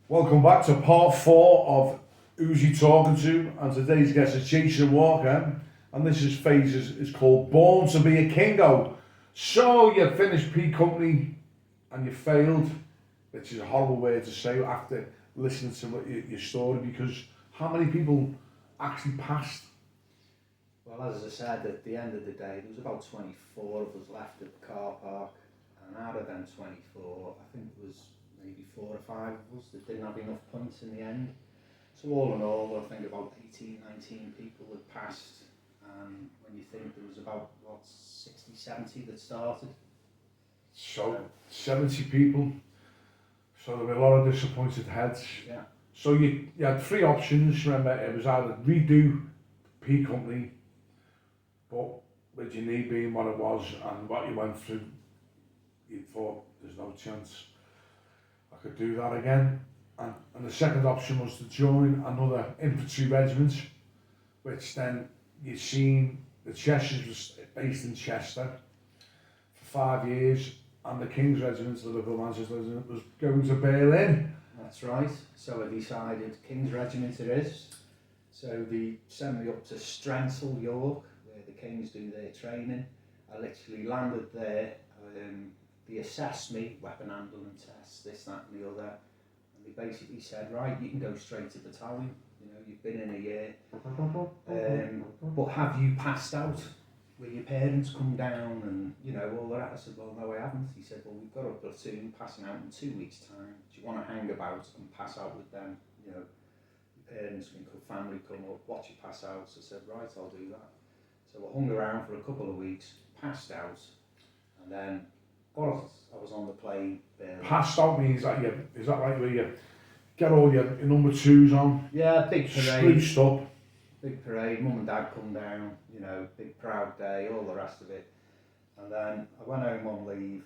Welcome back to part 4 of Who's You Talking To, and today's guest is Jason Walker, and this is phase is called Born to be a Kingo. So you finished P Company and you failed, which is a horrible word to say after listening to your story, because how many people actually passed? Well, as I said, at the end of the day, there was about 24 of us left at the car park, and out of them 24, I think there was maybe 4 or 5 of us that didn't have enough points in the end. So all in all, I think about 18, 19 people had passed, and when you think there was about, 60, 70 that started. So 70 people, so there were a lot of disappointed heads. Yeah. So you had 3 options, remember, it was either redo P Company, but with your knee being what it was and what you went through, you thought there's no chance I could do that again. And the second option was to join another infantry regiment, which then you'd seen the Cheshire was based in Chester for 5 years, and the Kings Regiment, the Liverpool Manchester Regiment, was going to Berlin. That's right. So I decided Kings Regiment it is. So they sent me up to Strensall, York, where the Kings do their training. I literally landed there. They assessed me, weapon handling tests, this, that and the other. And they basically said, right, you can go straight to battalion. You know, you've been in a year. But have you passed out? Where your parents come down and, you know, all that? I said, well, no, I haven't. He said, well, we've got a platoon passing out in 2 weeks' time. Do you want to hang about and pass out with them? You know, your parents and family come up, watch you pass out. So I said, right, I'll do that. So I hung around for a couple of weeks, passed out, and then I was on the plane. Passed out means that is that right, where you get all your number 2s on? Yeah, big parade. Spruced up. Big parade, mum and dad come down, you know, big proud day, all the rest of it. And then I went home on leave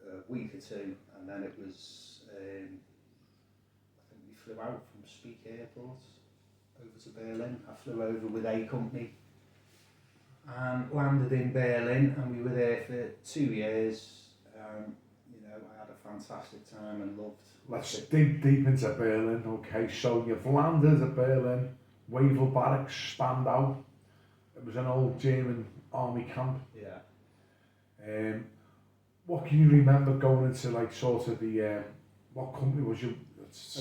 a week or 2, and then it was, I think we flew out from Speke Airport over to Berlin. I flew over with A Company and landed in Berlin, and we were there for 2 years. You know, I had a fantastic time and loved. Let's dig deep into Berlin. Okay, so you've landed at Berlin. Wavell Barracks stand out. It was an old German army camp. Yeah. What can you remember going into, like, sort of the what company was you?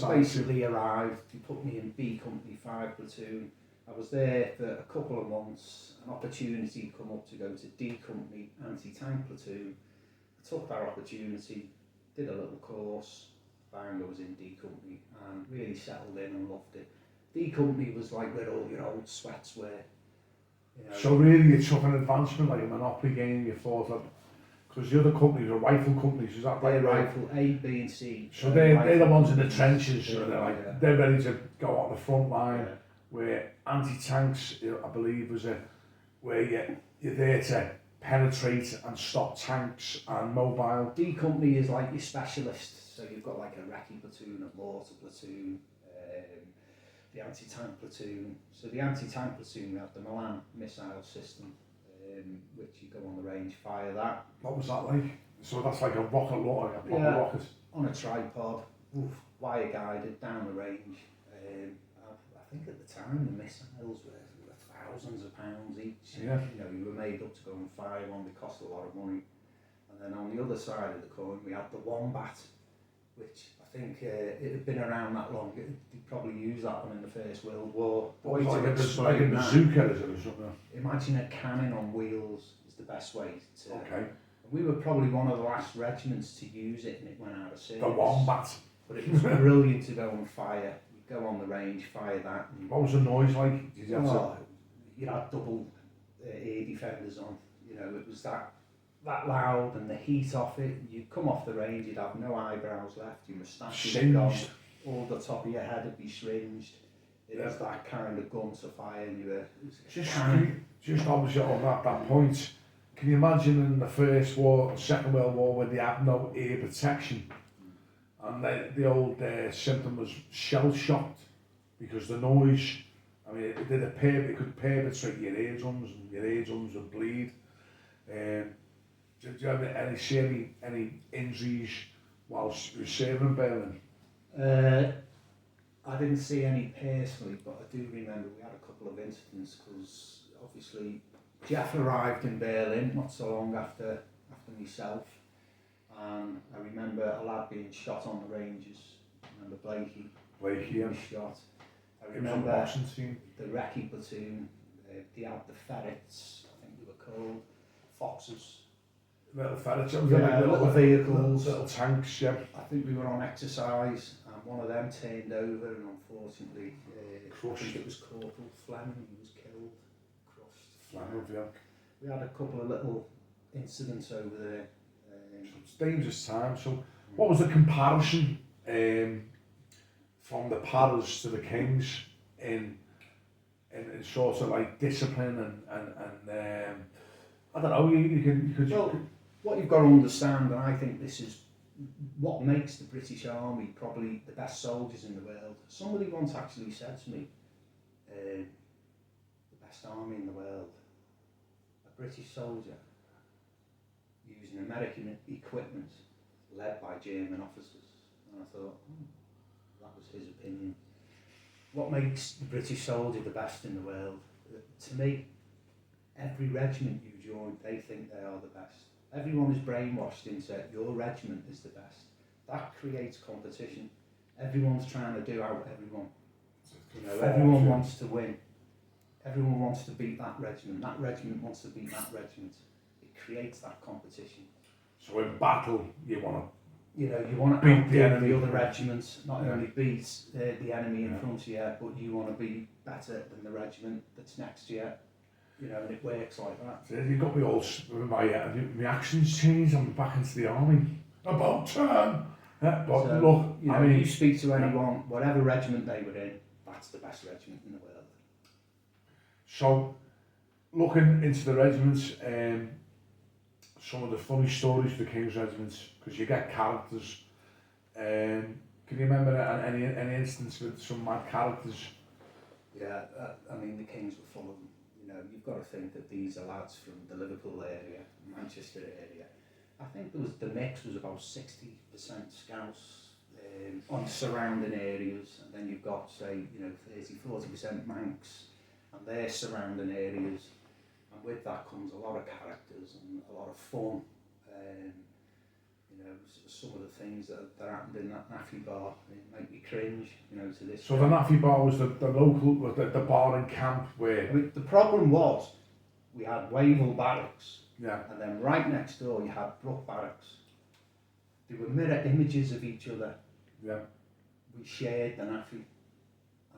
I basically arrived. They put me in B Company 5 platoon. I was there for a couple of months. An opportunity come up to go to D Company anti-tank platoon. I took that opportunity, did a little course. Bang, I was in D Company and really settled in and loved it. D Company was like where all your old sweats were. You know. So really you took an advancement, like a Monopoly game, you thought of, because the other companies are rifle companies, is that they're right? Rifle A, B and C. So they're the ones in the trenches, yeah, so they're, like, yeah. they're ready to go on the front line, Yeah. where anti-tanks, I believe, was where you're there to penetrate and stop tanks and mobile. D Company is like your specialist, so you've got like a recce platoon, a mortar platoon, the anti-tank platoon. So the anti-tank platoon, we have the Milan missile system, which you go on the range, fire that. What was that like? So that's like a rocket launcher, a proper rocket? On a tripod, wire guided down the range. I think at the time the missiles were thousands of pounds each. Yeah. You know, you were made up to go and fire one, they cost a lot of money. And then on the other side of the coin, we had the Wombat, which I think it had been around that long. They probably used that one in the First World War. What was like a bazooka, is it, or something? Imagine a cannon on wheels is the best way to. Okay. We were probably one of the last regiments to use it, and it went out of service. The Wombat. But it was brilliant to go and fire. You go on the range, fire that. And what was the noise like? Did you have to... You had double ear defenders on. You know, it was that loud, and the heat off it. You'd come off the range, you'd have no eyebrows left. Your moustache would be gone. All the top of your head would be shringed. It was that kind of gun to fire. And you were just obviously on that point. Can you imagine in the First War, Second World War, when they had no ear protection, and the old symptom was shell shocked because the noise. I mean, it could perpetrate your eardrums, and your eardrums would bleed. Did you have any injuries whilst you were serving in Berlin? I didn't see any personally, but I do remember we had a couple of incidents because obviously Jeff arrived in Berlin not so long after myself, and I remember a lad being shot on the ranges. I remember Blakey was shot. I remember the recce platoon, they had the ferrets, I think they were called, foxes. Little ferrets, little vehicles. Little tanks, yeah. I think we were on exercise and one of them turned over and unfortunately, I think it was Corporal Fleming, he was killed, crushed. Fleming, yeah. We had a couple of little incidents over there. It's dangerous time. So, what was the comparison from the Paras to the Kings in sort of like discipline and I don't know. You could. Well, what you've got to understand, and I think this is what makes the British Army probably the best soldiers in the world. Somebody once actually said to me, the best army in the world, a British soldier using American equipment led by German officers. And I thought, that was his opinion. What makes the British soldier the best in the world? To me, every regiment you join, they think they are the best. Everyone is brainwashed into your regiment is the best. That creates competition. Everyone's trying to do out everyone. You know, everyone wants to win. Everyone wants to beat that regiment. That regiment wants to beat that regiment. It creates that competition. So in battle, you want to, you want to beat the other regiments. Not only beat the enemy in front of you, but you want to be better than the regiment that's next to you. You know, and it works like that. So you got me all, my actions changed. I'm back into the army. About turn. Yeah, but so, look, you know, I mean, you speak to anyone, whatever regiment they were in, that's the best regiment in the world. So, looking into the regiments, some of the funny stories for the King's Regiments, because you get characters. Can you remember any instance with some mad characters? Yeah, I mean the Kings were full of them. You know, you've got to think that these are lads from the Liverpool area, Manchester area. I think the mix was about 60% Scouts on surrounding areas, and then you've got, say, 30-40% Manx, and their surrounding areas. And with that comes a lot of characters and a lot of fun. Some of the things that happened in that Naffy bar, it make me cringe, to this. So the Naffy bar was the local, the bar in camp where... I mean, the problem was, we had Wavell Barracks, yeah, and then right next door you had Brook Barracks. They were mirror images of each other. Yeah. We shared the Naffy,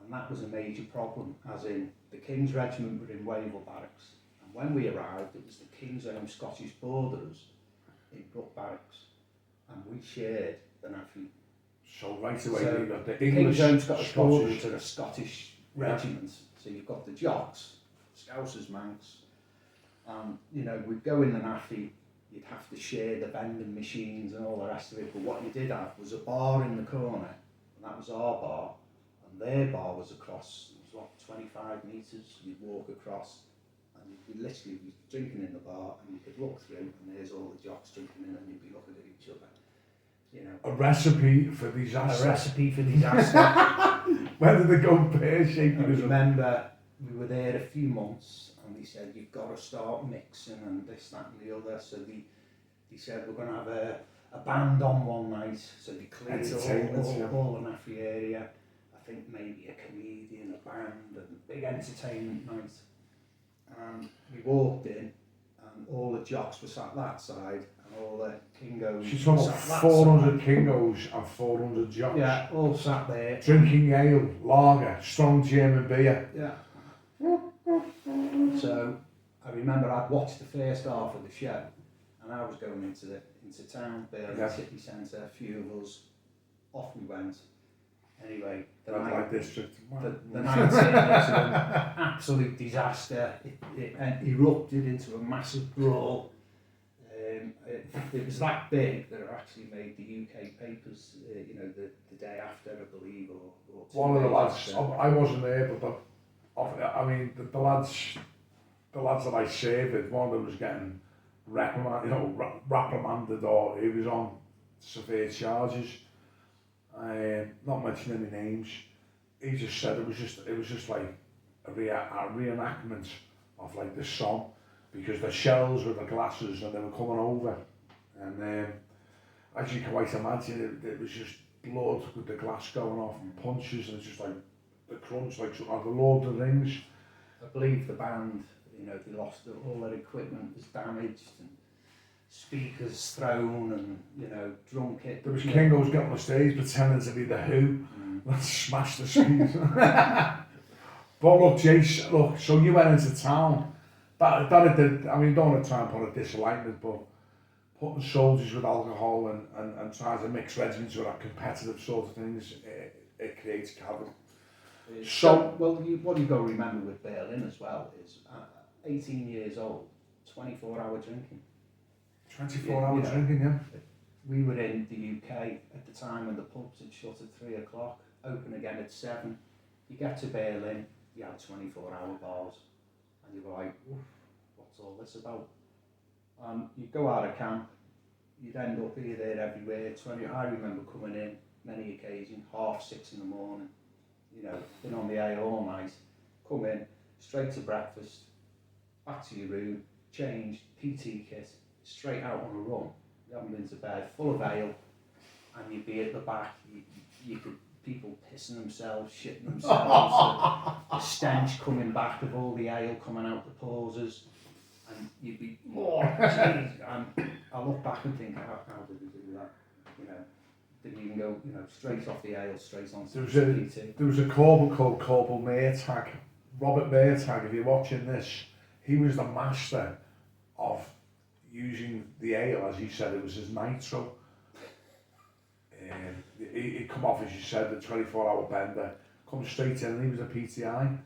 and that was a major problem, as in the King's Regiment were in Wavell Barracks, and when we arrived it was the King's Own Scottish Borderers in Brook Barracks, and we shared the Naffy. So right away So you got the King's Own Scottish Borderers Scottish, are a Scottish regiment, so you've got the Jocks, Scousers, Manx, and we'd go in the Naffy, you'd have to share the vending machines and all the rest of it, but what you did have was a bar in the corner, and that was our bar, and their bar was across, it was 25 metres, you'd walk across, and you'd literally be drinking in the bar, and you could look through, and there's all the Jocks drinking in, and you'd be looking at each other. a recipe for disaster. A recipe for disaster. Where did they go pear-shaped? I remember we were there a few months, and they said, you've got to start mixing and this, that and the other. So they said, we're going to have a band on one night. So they cleared all the Naffy area. I think maybe a comedian, a band, and a big entertainment night. And we walked in, and all the Jocks were sat that side, and all the Kingos She's talking about 400 Kingos and 400 Jocks. Yeah, all sat there. Drinking ale, lager, strong German beer. Yeah. So I remember I'd watched the first half of the show, and I was going into town, Berlin city centre, a few of us, off we went. Anyway, the night district. The night was an absolute disaster. It erupted into a massive brawl. It was that big that it actually made the UK papers, the day after, I believe, or 2 one of the days lads, after. I wasn't there, but the lads that I served with, one of them was getting reprimanded, or he was on severe charges, not mentioning any names. He just said it was just like a reenactment of like the Somme, because the shells were the glasses and they were coming over, and as you can quite imagine, it was just blood with the glass going off and punches, and it's just like the crunch, like the Lord of the Rings. I believe the band, they lost all their equipment was damaged and speakers thrown and, drum kit. There was Kingo's getting on the stage pretending to be the Who. Let's smash the speakers. But look, Jace, so you went into town. That did, I mean, don't want to try and put a disalignment, but putting soldiers with alcohol and trying to mix regiments with that competitive sort of things, it creates cavil. So, well, what you've got to remember with Berlin as well is 18 years old, 24-hour drinking. 24-hour drinking, yeah. We were in the UK at the time when the pubs had shut at 3 o'clock, open again at 7. You get to Berlin, you have 24-hour bars, and you were like, what's all this about? You go out of camp, you'd end up here, there, everywhere. I remember coming in many occasions, 6:30 in the morning, been on the A all night, come in, straight to breakfast, back to your room, change, PT kit, straight out on a run. You haven't been to bed, full of ale, and you'd be at the back, you could, people pissing themselves, shitting themselves, the stench coming back of all the ale coming out the pauses, and you'd be, geez, and I look back and think, how did we do that? Didn't even go, straight off the ale, straight on to the PT. There was a corporal called Corporal Maytag, Robert Maytag, if you're watching this, he was the master of using the ale, as he said, it was his nitro. He'd come off, as you said, the 24-hour bender, come straight in, and he was a PTI,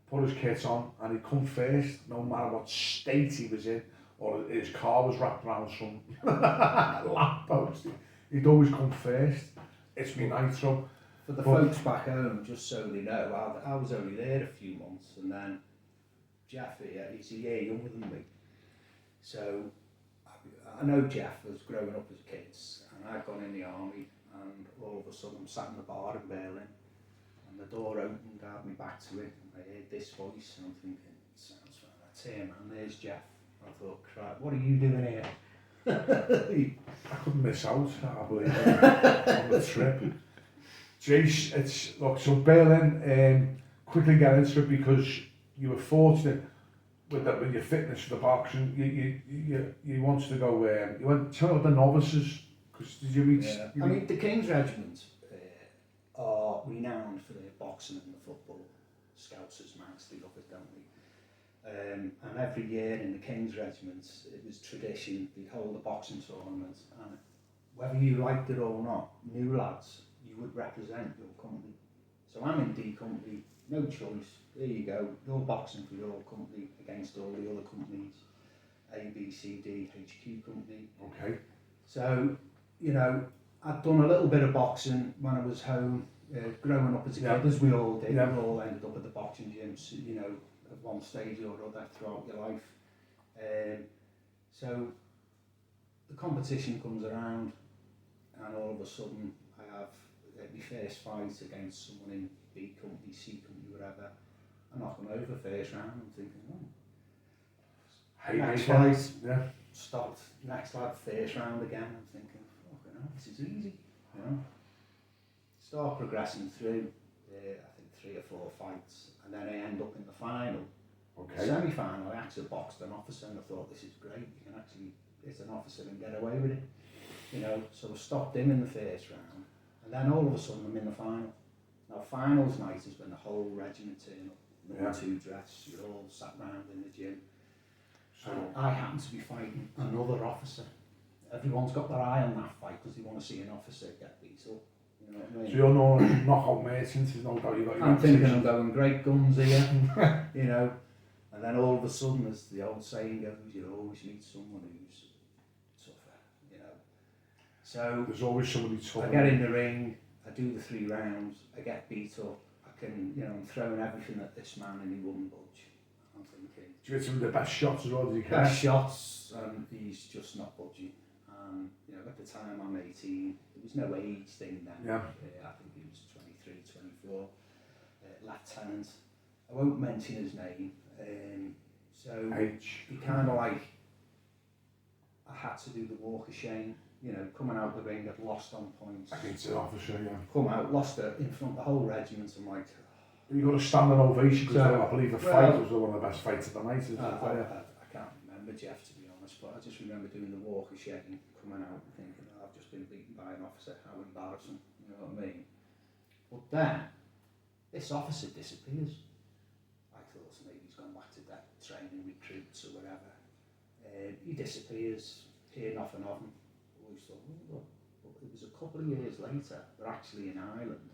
put his kit on, and he'd come first, no matter what state he was in, or his car was wrapped around some lamppost. He'd always come first. It's me nitro. For the folks back home, just so they know, I was only there a few months, and then Jeff here, he's a year younger than me. So I know Jeff was growing up as kids, and I'd gone in the army, and all of a sudden I'm sat in the bar in Berlin, and the door opened, I had me back to it, and I heard this voice, and I'm thinking, sounds like that's him, and there's Jeff. I thought, crap, what are you doing here? I couldn't miss out, I believe, on the trip. Jace, look, so Berlin, quickly get into it, because you were fortunate with your fitness for the boxing. You wanted to go, you went to the novices, because did you reach? Yeah. I mean, the Kings Regiment are renowned for their boxing and the football. Scouts as Manx, they love it, don't they? And every year in the Kings Regiment, it was tradition, they'd hold a boxing tournament, and whether you liked it or not, new lads, you would represent your company. So I'm in D company, no choice, there you go, you're boxing for your company against all the other companies, A, B, C, D, HQ company. Okay. So, I'd done a little bit of boxing when I was home, growing up as a kid, as we all did. Yeah. We all ended up at the boxing gyms, at one stage or other throughout your life. So the competition comes around, and all of a sudden I have my first fight against someone in B company, C company, whatever. I knock them over first round. I'm thinking, next fight, stopped. Next lad, first round again. I'm thinking, fucking hell, this is easy. Start progressing through. I think 3 or 4 fights, and then I end up in the final. Okay. Semi-final, I actually boxed an officer, and I thought, this is great. You can actually hit an officer and get away with it. So I stopped him in the first round, and then all of a sudden I'm in the final. Now finals night is when the whole regiment turn up, number 2 dress, you're all sat round in the gym. So I happen to be fighting another officer. Everyone's got their eye on that fight because they want to see an officer get beat up. You know what I mean? So you're no knockout merchant, there's no doubt you've got your I'm thinking I'm going great guns here, and then all of a sudden, as the old saying goes, you always meet someone who's tougher, So there's always somebody tougher. I get in the ring, I do the 3 rounds, I get beat up, I can, I'm throwing everything at this man and he wouldn't budge. I'm thinking, do you get some of the best shots as well as you can? Best shots, and he's just not budging. You know, at the time I'm 18, there was no age thing then. Yeah. I think he was 23, 24, lieutenant. I won't mention his name. So H. he kind of like, I had to do the walk of shame, you know, coming out the ring, I'd lost on points. Against the officer, yeah. Come out, lost it in front of the whole regiment. I'm like, You got a standing ovation because So, I believe the well, fight was one of the best fights of the night, isn't it? I can't remember, Jeff, to be honest, but I just remember doing the walk of shame, coming out and thinking, oh, I've just been beaten by an officer, how embarrassing, you know what I mean? But then, this officer disappears. I thought maybe he's gone back to that training recruits or whatever. He disappears, hear nothing of him. Always thought, oh, look. But it was a couple of years later, we're actually in Ireland,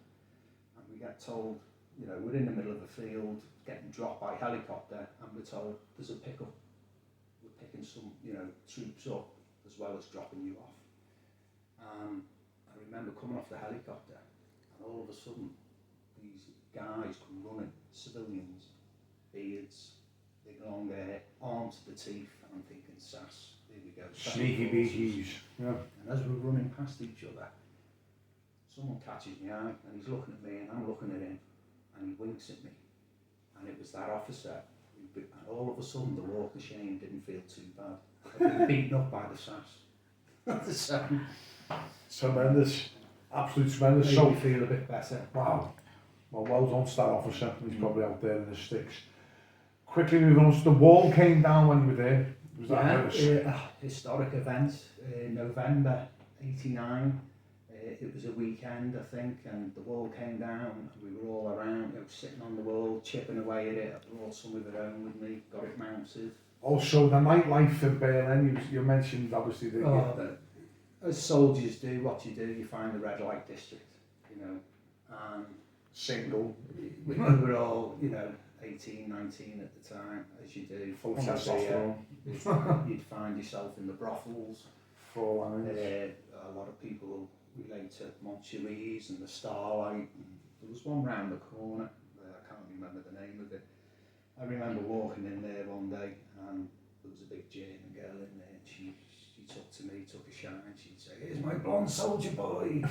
and we get told, you know, we're in the middle of a field, getting dropped by helicopter, and we're told there's a pickup. We're picking some, you know, troops up as well as dropping you off. I remember coming off the helicopter, and all of a sudden, these guys come running, civilians, beards, big long hair, armed to the teeth, and I'm thinking, sass, here we go. Sneaky beakies. Yeah. And as we're running past each other, someone catches my eye, and he's looking at me, and I'm looking at him, and he winks at me. And it was that officer, and all of a sudden the walk of shame didn't feel too bad. I'd been beaten up by the sass. So, Tremendous. Absolute tremendous. made So, me feel a bit better. wow. Well done to that officer. He's probably out there in the sticks. Quickly moving on, so the wall came down when you were there. Was that Yeah, historic event, November '89. It was a weekend, I think, and the wall came down, and we were all around, you know, sitting on the wall, chipping away at it. I brought some of it home with me, got it mounted. Also, the nightlife in Berlin, you mentioned obviously As soldiers do, what you do, you find the red light district, you know, and single, we were all, you know, 18, 19 at the time, as you do. full of Obviously, testosterone, you'd find yourself in the brothels. full lines. A lot of people relate to Montjuic and the Starlight. And there was one round the corner, I can't remember the name of it. I remember walking in there one day, and there was a big German girl in there, and she took to me, took a shine, and she'd say, "Here's my blonde soldier boy."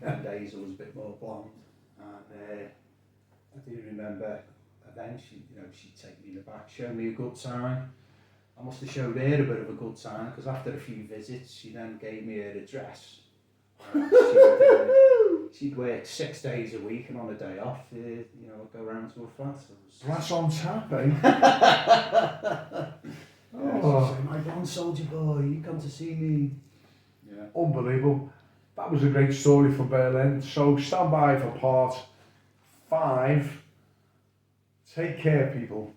And Hazel was a bit more blonde, and I do remember eventually, you know, she'd take me in the back, show me a good time. I must have showed her a bit of a good time, because after a few visits, she then gave me her address. She'd work 6 days a week, and on a day off, you know, I'd go round to her flat. Brass on tap, eh? Oh, my blonde soldier boy, you come to see me. Yeah. Unbelievable. That was a great story from Berlin. So stand by for part 5. Take care, people.